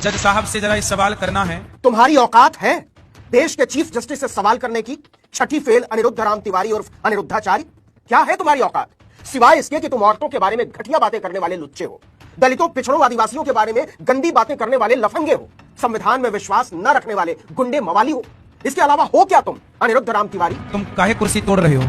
जज साहब से जरा इस सवाल करना है। तुम्हारी औकात है देश के चीफ जस्टिस से सवाल करने की? छठी फेल अनिरुद्ध राम तिवारी और अनिरुद्धाचार्य, क्या है तुम्हारी औकात? सिवाय इसके कि तुम औरतों के बारे में घटिया बातें करने वाले लुच्चे हो, दलितों, पिछड़ों, आदिवासियों के बारे में गंदी बातें करने वाले लफंगे हो, संविधान में विश्वास न रखने वाले गुंडे मवाली हो। इसके अलावा हो क्या तुम, अनिरुद्ध राम तिवारी? तुम काहे कुर्सी तोड़ रहे हो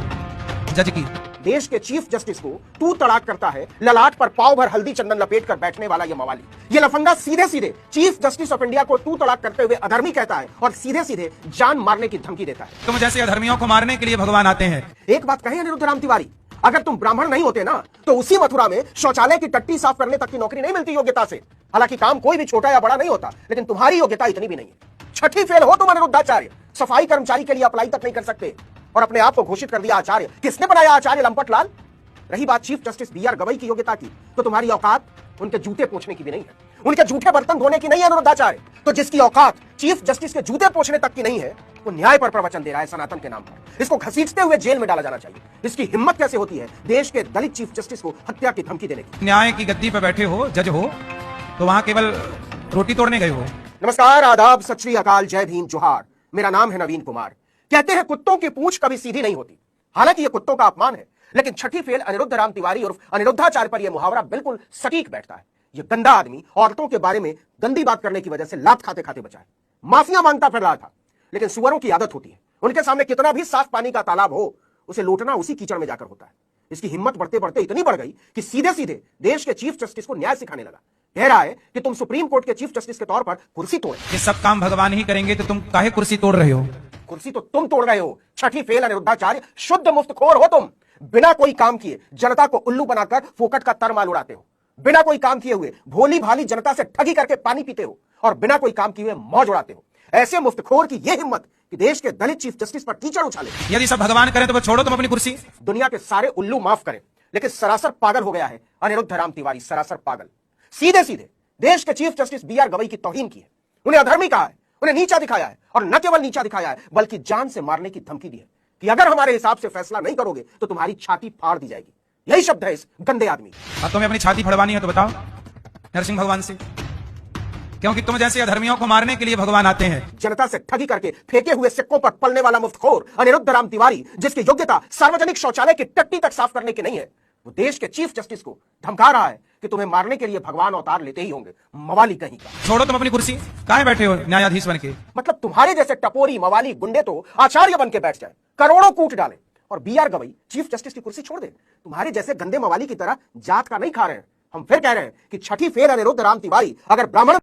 जज की? देश के चीफ जस्टिस को तू तड़ाक करता है, ललाट पर पाव भर हल्दी चंदन लपेट कर बैठने वाला ये मवाली, ये लफंगा सीधे सीधे चीफ जस्टिस ऑफ इंडिया को तू तड़ाक करते हुए अधर्मी कहता है और सीधे सीधे जान मारने की धमकी देता है। तुम जैसे अधर्मियों को मारने के लिए भगवान आते हैं। एक बात कहे अनिरुद्ध राम तिवारी, अगर तुम ब्राह्मण नहीं होते ना तो उसी मथुरा में शौचालय की टट्टी साफ करने तक की नौकरी नहीं मिलती योग्यता से। हालांकि काम कोई भी छोटा या बड़ा नहीं होता, लेकिन तुम्हारी योग्यता इतनी भी नहीं है। छठी फेल हो तुम अनिरुद्धाचार्य, सफाई कर्मचारी के लिए अप्लाई तक नहीं कर सकते और अपने आप को घोषित कर दिया आचार्य। किसने बनाया आचार्य? लंपट लाल। रही बात chief justice B R Gavai की योग्यता की, तो तुम्हारी औकात उनके जूते पोंछने की भी नहीं है, उनके जूठे बर्तन धोने की नहीं है अनिरुद्धाचार्य। तो जिसकी औकात चीफ जस्टिस के जूते पोंछने तक की नहीं है, वो न्याय पर प्रवचन दे रहा है सनातन के नाम पर। इसको घसीटते हुए जेल में डाला जाना चाहिए। इसकी हिम्मत कैसे होती है देश के दलित चीफ जस्टिस को हत्या की धमकी देने की? न्याय की गद्दी पर बैठे हो, जज हो, तो वहां केवल रोटी तोड़ने गए हो। नमस्कार, आदाब, सत श्री अकाल, जय भीम, जोहार। मेरा नाम है नवीन कुमार। कहते हैं कुत्तों की पूंछ कभी सीधी नहीं होती। हालांकि यह कुत्तों का अपमान है, लेकिन छठी फेल अनिरुद्ध राम तिवारी और अनिरुद्धाचार्य पर यह मुहावरा बिल्कुल सटीक बैठता है। यह गंदा आदमी औरतों के बारे में गंदी बात करने की वजह से लात खाते खाते बचा है। माफिया मांगता फिर रहा था, लेकिन सुअरों की आदत होती है, उनके सामने कितना भी साफ पानी का तालाब हो, उसे लूटना उसी कीचड़ में जाकर होता है। इसकी हिम्मत बढ़ते बढ़ते इतनी बढ़ गई कि सीधे सीधे देश के चीफ जस्टिस को न्याय सिखाने लगा। कह रहा है कि तुम सुप्रीम कोर्ट के चीफ जस्टिस के तौर पर कुर्सी तोड़े। ये सब काम भगवान ही करेंगे, तो तुम काहे कुर्सी तोड़ रहे हो? कुर्सी तो तुम तोड़ रहे हो। छठी फेल अनिरुद्धाचार्य, शुद्ध मुफ्तखोर हो तुम। बिना कोई काम किए जनता को उल्लू बनाकर फोकट का तरमाल उड़ाते हो। बिना कोई काम किए हुए भोली भाली जनता से ठगी करके पानी पीते हो और बिना कोई काम किए हुए मौज उड़ाते हो। ऐसे मुफ्तखोर की यह हिम्मत कि देश के दलित चीफ जस्टिस पर कीचड़ उछाले। यदि सब भगवान करें तो बस छोड़ो तुम अपनी कुर्सी। दुनिया के सारे उल्लू माफ करें, लेकिन सरासर पागल हो गया है अनिरुद्ध राम तिवारी, सरासर पागल। सीधे सीधे देश के chief justice B R Gavai की तौहीन की है, उन्हें अधर्मी कहा है, उन्हें नीचा दिखाया है और न केवल नीचा दिखाया है बल्कि जान से मारने की धमकी दी है कि अगर हमारे हिसाब से फैसला नहीं करोगे तो तुम्हारी छाती फाड़ दी जाएगी। यही शब्द है इस गंदे आदमी। अब तुम्हें अपनी छाती फड़वानी है तो बताओ नरसिंह भगवान से, क्योंकि तुम जैसे अधर्मियों को मारने के लिए भगवान आते हैं। जनता से ठगी करके फेंके हुए सिक्कों पर पलने वाला मुफ्तखोर अनिरुद्ध राम तिवारी, जिसकी योग्यता सार्वजनिक शौचालय की टट्टी तक साफ करने की नहीं है, वो देश के चीफ जस्टिस को धमका रहा है कि तुम्हें मारने के लिए भगवान अवतार लेते ही होंगे। मवाली कहीं का। छोड़ो तुम अपनी कुर्सी, काहे बैठे हो न्यायाधीश बन के? मतलब तुम्हारे जैसे टपोरी मवाली गुंडे तो आचार्य बन के बैठ जाए, करोड़ों कूट डाले और B R Gavai chief justice की कुर्सी छोड़ दे। तुम्हारे जैसे गंदे मवाली की तरह जात का नहीं खा रहे हैं। हम फिर कह रहे हैं कि छठी फेल अनिरुद्ध राम तिवारी अगर ब्राह्मण